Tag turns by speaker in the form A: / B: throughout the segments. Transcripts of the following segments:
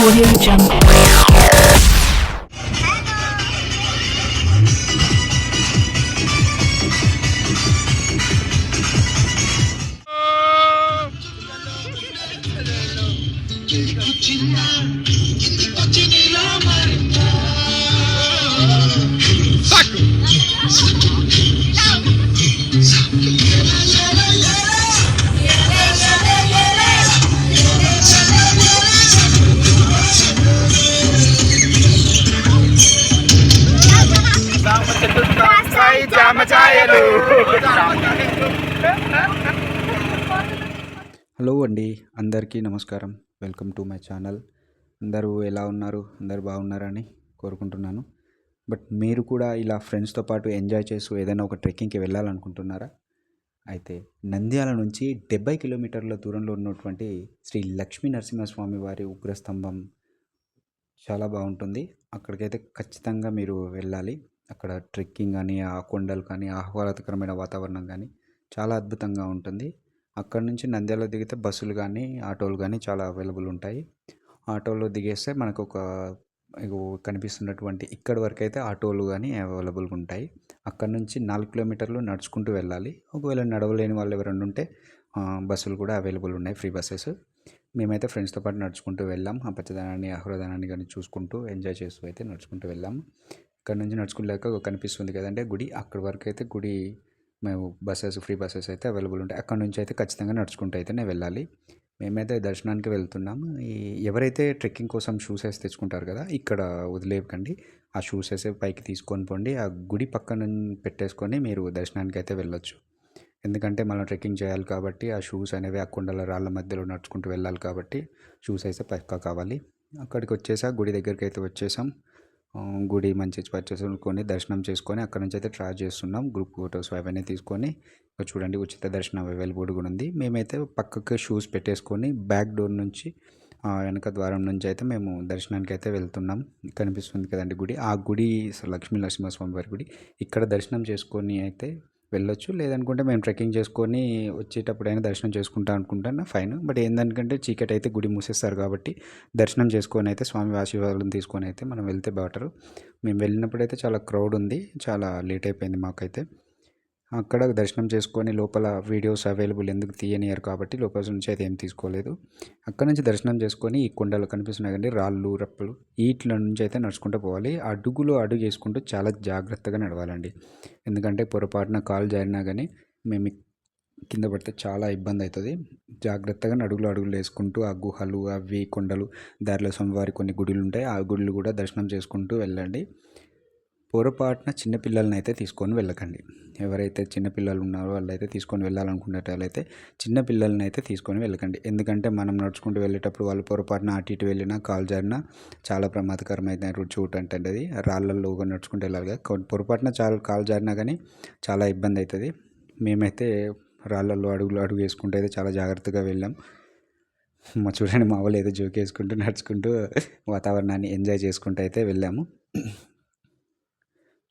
A: Audio Jungle.
B: Hello అండి, అందరికీ నమస్కారం. Welcome to my channel. అందరూ ఎలా ఉన్నారు? అందరూ బాగున్నారని కోరుకుంటున్నాను. బట్ మీరు కూడా ఇలా ఫ్రెండ్స్తో పాటు ఎంజాయ్ చేస్తూ ఏదైనా ఒక ట్రెక్కింగ్కి వెళ్ళాలనుకుంటున్నారా? అయితే నంద్యాల నుంచి 70 కిలోమీటర్ల దూరంలో ఉన్నటువంటి శ్రీ లక్ష్మీ నరసింహస్వామి వారి ఉగ్రస్తంభం చాలా బాగుంటుంది. అక్కడికైతే ఖచ్చితంగా మీరు వెళ్ళాలి. అక్కడ ట్రెక్కింగ్ కానీ, ఆ కొండలు కానీ, ఆహ్లాదకరమైన వాతావరణం కానీ చాలా అద్భుతంగా ఉంటుంది. అక్కడ నుంచి నంద్యాల దిగితే బస్సులు కానీ, ఆటోలు కానీ చాలా అవైలబుల్ ఉంటాయి. ఆటోలో దిగేస్తే మనకు ఒక కనిపిస్తున్నటువంటి ఇక్కడి వరకు అయితే ఆటోలు కానీ అవైలబుల్గా ఉంటాయి. అక్కడ నుంచి 4 కిలోమీటర్లు నడుచుకుంటూ వెళ్ళాలి. ఒకవేళ నడవలేని వాళ్ళు ఎవరైనా ఉంటే బస్సులు కూడా అవైలబుల్ ఉన్నాయి, ఫ్రీ బస్సెస్. మేమైతే ఫ్రెండ్స్తో పాటు నడుచుకుంటూ వెళ్ళాం. ఆ పచ్చదనాన్ని, ఆహ్లాదాన్ని కానీ చూసుకుంటూ ఎంజాయ్ చేస్తూ అయితే నడుచుకుంటూ వెళ్ళాము. ఇక్కడ నుంచి నడుచుకున్నాక కనిపిస్తుంది కదంటే గుడి, అక్కడి వరకు అయితే గుడి మేము ఫ్రీ బస్సెస్ అయితే అవైలబుల్ ఉంటాయి. అక్కడ నుంచి అయితే ఖచ్చితంగా నడుచుకుంటూ అయితేనే వెళ్ళాలి. మేమైతే దర్శనానికి వెళ్తున్నాము. ఎవరైతే ట్రెక్కింగ్ కోసం షూస్ వేసి తెచ్చుకుంటారు కదా, ఇక్కడ వదిలేయకండి. ఆ షూస్ వేసి పైకి తీసుకొని పోండి. ఆ గుడి పక్కన పెట్టేసుకొని మీరు దర్శనానికి అయితే వెళ్ళొచ్చు. ఎందుకంటే మనం ట్రెక్కింగ్ చేయాలి కాబట్టి ఆ షూస్ అనేవి ఆ కొండల రాళ్ళ మధ్యలో నడుచుకుంటూ వెళ్ళాలి కాబట్టి షూస్ అయితే పక్కా కావాలి. అక్కడికి వచ్చేసా, గుడి దగ్గరికి అయితే వచ్చేసాం. గుడి మంచి పర్చేసుకొని దర్శనం చేసుకొని అక్కడ నుంచి అయితే ట్రావెల్ చేస్తున్నాం. గ్రూప్ ఫొటోస్ అవన్నీ తీసుకొని చూడండి, ఉచిత దర్శనం అవైలబుల్ కూడా ఉంది. మేమైతే పక్కకి షూస్ పెట్టేసుకొని బ్యాక్ డోర్ నుంచి వెనక ద్వారం నుంచి అయితే మేము దర్శనానికి అయితే వెళ్తున్నాం. కనిపిస్తుంది కదండి గుడి, ఆ గుడి లక్ష్మీ నరసింహస్వామి వారి గుడి. ఇక్కడ దర్శనం చేసుకొని అయితే వెళ్ళొచ్చు. లేదనుకుంటే మేము ట్రెక్కింగ్ చేసుకొని వచ్చేటప్పుడైనా దర్శనం చేసుకుంటా అనుకుంటాను, ఫైన్. బట్ ఏంటంటే చీకటి అయితే గుడి మూసేస్తారు కాబట్టి దర్శనం చేసుకొని అయితే స్వామి ఆశీర్వాదాలను తీసుకొని అయితే మనం వెళ్తే బెటరు. మేము వెళ్ళినప్పుడైతే చాలా క్రౌడ్ ఉంది, చాలా లేట్ అయిపోయింది మాకైతే. అక్కడ దర్శనం చేసుకొని లోపల వీడియోస్ అవైలబుల్ ఎందుకు తీయనియరు కాబట్టి లోపల నుంచి అయితే ఏం తీసుకోలేదు. అక్కడ నుంచి దర్శనం చేసుకొని ఈ కొండలు కనిపిస్తున్నాయి కండి, రాళ్ళు రప్పలు, వీటిల నుంచి అయితే నడుచుకుంటూ పోవాలి. అడుగులో అడుగు వేసుకుంటూ చాలా జాగ్రత్తగా నడవాలండి. ఎందుకంటే పొరపాటున కాలు జారినా కానీ మేము కింద పడితే చాలా ఇబ్బంది అవుతుంది. జాగ్రత్తగా అడుగులు వేసుకుంటూ ఆ గుహలు, అవి కొండలు, దారిలో స్వామివారి కొన్ని గుడులు ఉంటాయి, ఆ గుడులు కూడా దర్శనం చేసుకుంటూ వెళ్ళండి. పొరపాటున చిన్నపిల్లలని అయితే తీసుకొని వెళ్ళకండి. ఎవరైతే చిన్నపిల్లలు ఉన్నారో వాళ్ళైతే తీసుకొని వెళ్ళాలనుకునేటైతే చిన్నపిల్లలని అయితే తీసుకొని వెళ్ళకండి. ఎందుకంటే మనం నడుచుకుంటూ వెళ్ళేటప్పుడు వాళ్ళు పొరపాటున అటు ఇటు వెళ్ళినా, కాలు జారినా చాలా ప్రమాదకరమైన చోటు అంటే అది రాళ్ళల్లో నడుచుకుంటూ వెళ్ళాలి కదా. పొరపాటున కాలు జారినా కానీ చాలా ఇబ్బంది అవుతుంది. మేమైతే రాళ్ళల్లో అడుగు వేసుకుంటూ అయితే చాలా జాగ్రత్తగా వెళ్ళాం. చూడండి, మా వాళ్ళు ఏదో జోక్ వేసుకుంటూ నడుచుకుంటూ వాతావరణాన్ని ఎంజాయ్ చేసుకుంటూ అయితే వెళ్ళాము.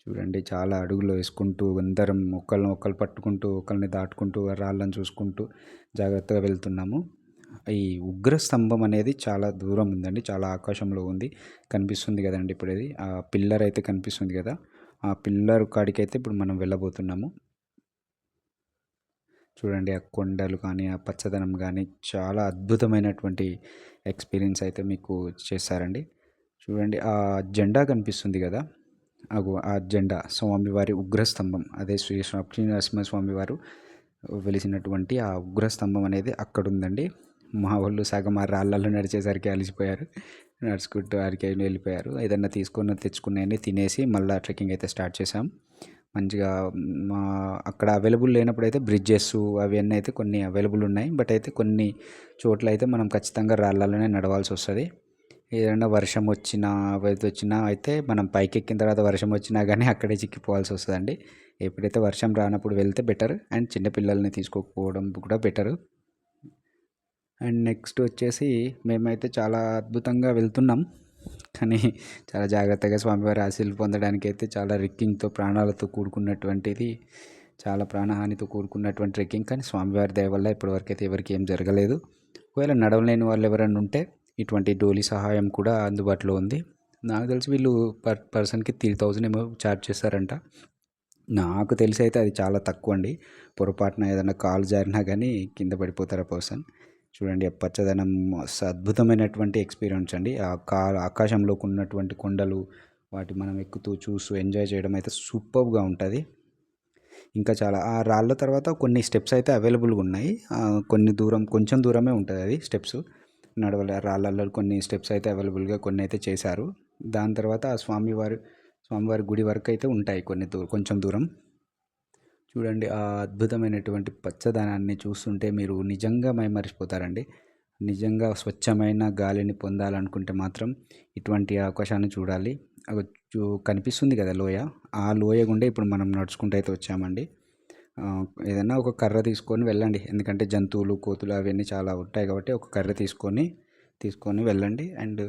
B: చూడండి, చాలా అడుగులు వేసుకుంటూ అందరం ఒకళ్ళు పట్టుకుంటూ, ఒకరిని దాటుకుంటూ, రాళ్ళని చూసుకుంటూ జాగ్రత్తగా వెళ్తున్నాము. ఈ ఉగ్ర స్తంభం అనేది చాలా దూరం ఉందండి, చాలా ఆకాశంలో ఉంది. కనిపిస్తుంది కదండి ఇప్పుడు అది, ఆ పిల్లర్ అయితే కనిపిస్తుంది కదా, ఆ పిల్లర్ కాడికి అయితే ఇప్పుడు మనం వెళ్ళబోతున్నాము. చూడండి, ఆ కొండలు కానీ, ఆ పచ్చదనం కానీ చాలా అద్భుతమైనటువంటి ఎక్స్పీరియన్స్ అయితే మీకు చేస్తారండి. చూడండి, ఆ జెండా కనిపిస్తుంది కదా, ఆ జెండా స్వామివారి ఉగ్రస్తంభం, అదే శ్రీ లక్ష్మీ నరసింహస్వామి వారు వెలిసినటువంటి ఆ ఉగ్రస్తంభం అనేది అక్కడ ఉందండి. మా వాళ్ళు సగం ఆ రాళ్ళల్లో నడిచేసరికి అలిసిపోయారు, నడుచుకుంటూ ఆడికి వెళ్ళిపోయారు. ఏదన్నా తెచ్చుకున్నాయని తినేసి మళ్ళీ ట్రెక్కింగ్ అయితే స్టార్ట్ చేసాం. మంచిగా అక్కడ అవైలబుల్ లేనప్పుడు అయితే బ్రిడ్జెస్ అవన్నీ అయితే కొన్ని అవైలబుల్ ఉన్నాయి. బట్ అయితే కొన్ని చోట్ల అయితే మనం ఖచ్చితంగా రాళ్ళలోనే నడవాల్సి వస్తుంది. ఏదైనా వర్షం వచ్చినా అయితే మనం పైకి ఎక్కిన తర్వాత వర్షం వచ్చినా కానీ అక్కడే చిక్కిపోవాల్సి వస్తుందండి. ఎప్పుడైతే వర్షం రానప్పుడు వెళ్తే బెటర్, అండ్ చిన్నపిల్లల్ని తీసుకోకపోవడం కూడా బెటరు. అండ్ నెక్స్ట్ వచ్చేసి మేమైతే చాలా అద్భుతంగా వెళ్తున్నాం, కానీ చాలా జాగ్రత్తగా స్వామివారి ఆశీస్సులు పొందడానికి అయితే చాలా రిక్కింగ్తో, ప్రాణాలతో కూడుకున్నటువంటిది, చాలా ప్రాణహానితో కూడుకున్నటువంటి ట్రెక్కింగ్. కానీ స్వామివారి దయ వల్ల ఇప్పటివరకు అయితే ఎవరికి ఏం జరగలేదు. ఒకవేళ నడవలేని వాళ్ళు ఎవరైనా ఉంటే ఇటువంటి డోలీ సహాయం కూడా అందుబాటులో ఉంది. నాకు తెలిసి వీళ్ళు పర్సన్‌కి 3000 ఏమో ఛార్జ్ చేస్తారంట. నాకు తెలిసి అయితే అది చాలా తక్కువండి. పొరపాటున ఏదైనా కాలు జారినా గానీ కింద పడిపోతారు ఆ పర్సన్. చూడండి ఆ పచ్చదనం అద్భుతమైనటువంటి ఎక్స్‌పీరియన్స్ అండి. ఆకాశంలోకి ఉన్నటువంటి కొండలు, వాటి మనం ఎక్కుతూ, చూస్తూ ఎంజాయ్ చేయడం అయితే సూపర్బ్‌గా ఉంటది. ఇంకా చాలా ఆ రాళ్ళ తర్వాత కొన్ని స్టెప్స్ అయితే అవైలబుల్‌గా ఉన్నాయి. కొన్ని దూరం కొంచెం దూరమే ఉంటదది స్టెప్స్. నడవలే రాళ్ళల్లో కొన్ని స్టెప్స్ అయితే అవైలబుల్‌గా కొన్నైతే చేశారు. దాని తర్వాత ఆ స్వామివారి గుడి వరకైతే ఉంటాయి కొంచెం దూరం. చూడండి ఆ అద్భుతమైనటువంటి పచ్చదనాన్ని చూస్తుంటే మీరు నిజంగా మైమరిచిపోతారండి. నిజంగా స్వచ్ఛమైన గాలిని పొందాలనుకుంటే మాత్రం ఇటువంటి అవకాశాన్ని చూడాలి. అగో కనిపిస్తుంది కదా లోయ. ఆ లోయ గుండా ఇప్పుడు మనం నడుచుకుంటూ అయితే వచ్చామండి. ఏదైనా ఒక కర్ర తీసుకొని వెళ్ళండి. ఎందుకంటే జంతువులు, కోతులు అవన్నీ చాలా ఉంటాయి కాబట్టి ఒక కర్ర తీసుకొని వెళ్ళండి. అండ్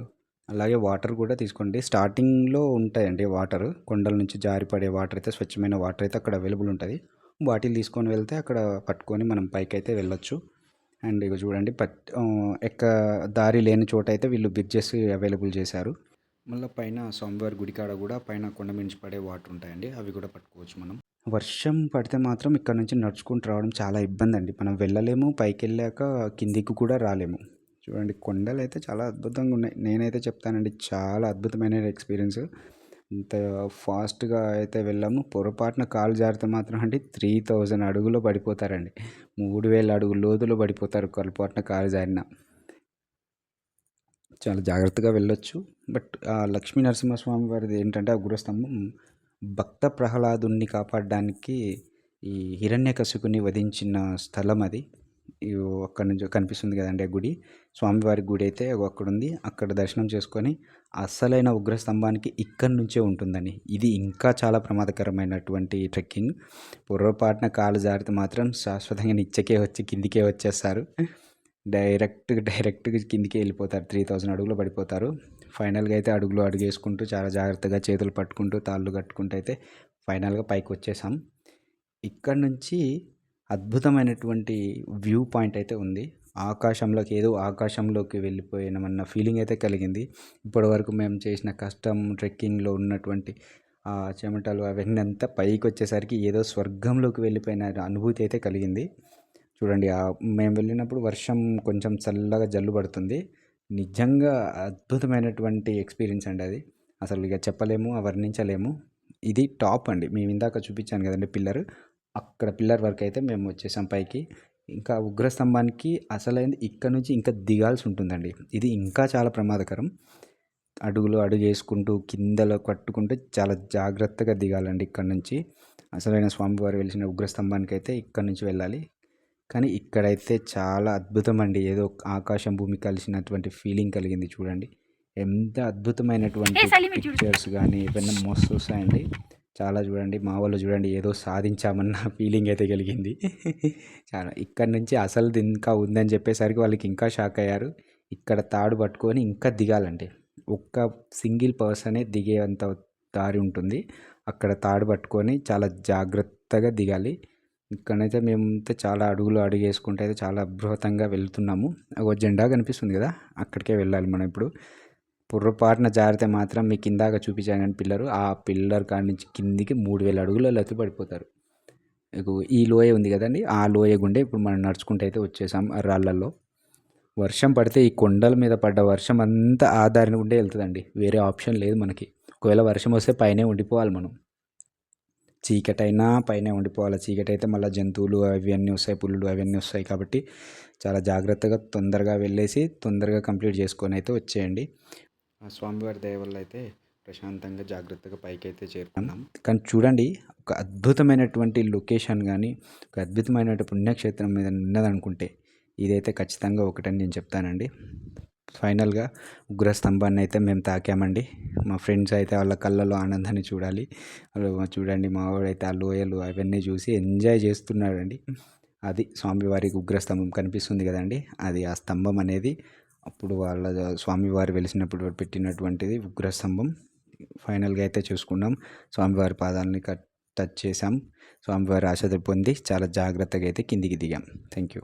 B: అలాగే వాటర్ కూడా తీసుకోండి. స్టార్టింగ్‌లో ఉంటాయండి వాటరు. కొండల నుంచి జారిపడే వాటర్ అయితే స్వచ్ఛమైన వాటర్ అయితే అక్కడ అవైలబుల్ ఉంటది. బాటిల్ తీసుకొని వెళ్తే అక్కడ పట్టుకొని మనం పైకైతే వెళ్ళొచ్చు. అండ్ ఇగో చూడండి దారి లేని చోటైతే వీళ్ళు బ్రిడ్జెస్ అవైలబుల్ చేశారు. మళ్ళీ పైన స్వామివారి గుడి కాడ కూడా పైన కొండ మించి పడే వాటర్ ఉంటాయండి. అవి కూడా పట్టుకోవచ్చు మనం. వర్షం పడితే మాత్రం ఇక్కడ నుంచి నడుచుకుంటూ రావడం చాలా ఇబ్బంది అండి. మనం వెళ్ళలేము, పైకెళ్ళాక కిందికి కూడా రాలేము. చూడండి కొండలు అయితే చాలా అద్భుతంగా ఉన్నాయి. నేనైతే చెప్తానండి చాలా అద్భుతమైన ఎక్స్పీరియన్స్. ఇంత ఫాస్ట్గా అయితే వెళ్ళాము. పొరపాటున కాలు జారితే మాత్రం అండి 3000 అడుగులో పడిపోతారండి. 3000 అడుగుల లోతులో పడిపోతారు పొరపాటున కాలు జారిన. చాలా జాగ్రత్తగా వెళ్ళొచ్చు. బట్ లక్ష్మీ నరసింహస్వామి వారిది ఏంటంటే ఆ గురస్తంభం భక్త ప్రహ్లాదుని కాపాడడానికి ఈ హిరణ్యకశిపుని వధించిన స్థలం అది. అక్కడి నుంచి కనిపిస్తుంది కదండి ఆ గుడి. స్వామివారి గుడి అయితే అక్కడుంది. అక్కడ దర్శనం చేసుకొని అస్సలైన ఉగ్రస్తంభానికి ఇక్కడి నుంచే ఉంటుందని. ఇది ఇంకా చాలా ప్రమాదకరమైనటువంటి ట్రెక్కింగ్. పొర్రపాటున కాలు జారితే మాత్రం శాశ్వతంగా నిచ్చెకే వచ్చి కిందికే వచ్చేస్తారు. డైరెక్ట్‌గా కిందికే వెళ్ళిపోతారు. 3000 అడుగులో పడిపోతారు. ఫైనల్‌గా అయితే అడుగులో అడుగేసుకుంటూ చాలా జాగ్రత్తగా చేతులు పట్టుకుంటూ తాళ్ళు కట్టుకుంటూ అయితే ఫైనల్‌గా పైకొచ్చేసాం. ఇక్కడ నుంచి అద్భుతమైనటువంటి వ్యూ పాయింట్ అయితే ఉంది. ఆకాశంలోకి వెళ్ళిపోయినామన్న ఫీలింగ్ అయితే కలిగింది. ఇప్పటివరకు మేము చేసిన కష్టం ట్రెక్కింగ్‌లో ఉన్నటువంటి చెమటలు అవన్నీ అంతా పైకొచ్చేసరికి ఏదో స్వర్గంలోకి వెళ్ళిపోయిన అనుభూతి అయితే కలిగింది. చూడండి మేము వెళ్ళినప్పుడు వర్షం కొంచెం చల్లగా జల్లు పడుతుంది. నిజంగా అద్భుతమైనటువంటి ఎక్స్పీరియన్స్ అండి అది. అసలు ఇక చెప్పలేము, వర్ణించలేము. ఇది టాప్ అండి. మేము ఇందాక చూపించాను కదండీ పిల్లర్. అక్కడ పిల్లర్ వరకు అయితే మేము వచ్చేసాం పైకి. ఇంకా ఉగ్రస్తంభానికి అసలైంది ఇక్కడ నుంచి ఇంకా దిగాల్సి ఉంటుందండి. ఇది ఇంకా చాలా ప్రమాదకరం. అడుగేసుకుంటూ కిందలో పట్టుకుంటే చాలా జాగ్రత్తగా దిగాలండి ఇక్కడ నుంచి. అసలైన స్వామివారు వెలిసిన ఉగ్రస్తంభానికి అయితే ఇక్కడ నుంచి వెళ్ళాలి. కానీ ఇక్కడైతే చాలా అద్భుతం అండి. ఏదో ఆకాశం భూమి కలిసినటువంటి ఫీలింగ్ కలిగింది చూడండి. ఎంత అద్భుతమైనటువంటి పిక్చర్స్ కానీ ఇవన్నీ మస్తు వస్తాయండి. చాలా చూడండి మా వాళ్ళు చూడండి ఏదో సాధించామన్న ఫీలింగ్ అయితే కలిగింది. చాలా ఇక్కడి నుంచి అసలుది ఇంకా ఉందని చెప్పేసరికి వాళ్ళకి ఇంకా షాక్ అయ్యారు. ఇక్కడ తాడు పట్టుకొని ఇంకా దిగాలండి. ఒక్క సింగిల్ పర్సనే దిగేంత దారి ఉంటుంది. అక్కడ తాడు పట్టుకొని చాలా జాగ్రత్తగా దిగాలి. ఇక్కడనైతే మేమైతే చాలా అడుగేసుకుంటూ అయితే చాలా బృహత్తంగా వెళ్తున్నాము. జెండా కనిపిస్తుంది కదా, అక్కడికే వెళ్ళాలి మనం ఇప్పుడు. పొర్రపాటున జారితే మాత్రం మీకు ఇందాక చూపించాను కానీ పిల్లరు, ఆ పిల్లర్ కాడి నుంచి కిందికి 3000 అడుగులలో అయితే పడిపోతారు. ఈ లోయ ఉంది కదండి, ఆ లోయ గుండే ఇప్పుడు మనం నడుచుకుంటూ అయితే వచ్చేసాం ఆ రాళ్ళల్లో. వర్షం పడితే ఈ కొండల మీద పడ్డ వర్షం అంతా ఆ దారిని గుండే వెళ్తుందండి. వేరే ఆప్షన్ లేదు మనకి. ఒకవేళ వర్షం వస్తే పైనే ఉండిపోవాలి మనం. చీకటైనా పైనే ఉండిపోవాలి. చీకటి అయితే మళ్ళీ జంతువులు అవన్నీ వస్తాయి, పులులు అవన్నీ వస్తాయి కాబట్టి చాలా జాగ్రత్తగా తొందరగా వెళ్ళేసి తొందరగా కంప్లీట్ చేసుకొని అయితే వచ్చేయండి. ఆ స్వామివారి దయ వల్ల అయితే ప్రశాంతంగా జాగ్రత్తగా పైకైతే చేరుకున్నాం. కానీ చూడండి ఒక అద్భుతమైనటువంటి లొకేషన్ కానీ ఒక అద్భుతమైన పుణ్యక్షేత్రం మీద ఉన్నదనుకుంటే ఇదైతే ఖచ్చితంగా ఒకటని నేను చెప్తానండి. ఫైనల్గా ఉగ్రస్తంభాన్ని అయితే మేము తాకామండి. మా ఫ్రెండ్స్ అయితే వాళ్ళ కళ్ళలో ఆనందాన్ని చూడాలి. చూడండి మా వాడైతే ఆ లోయలు అవన్నీ చూసి ఎంజాయ్ చేస్తున్నాడండి. అది స్వామివారికి ఉగ్రస్తంభం కనిపిస్తుంది కదండి, అది ఆ స్తంభం అనేది అప్పుడు వాళ్ళ స్వామివారు వెలిసినప్పుడు పెట్టినటువంటిది ఉగ్రస్తంభం. ఫైనల్గా అయితే చూసుకున్నాం. స్వామివారి పాదాలని టచ్ చేసాం. స్వామివారి ఆశీర్వాదం పొంది చాలా జాగ్రత్తగా అయితే కిందికి దిగాం. Thank you.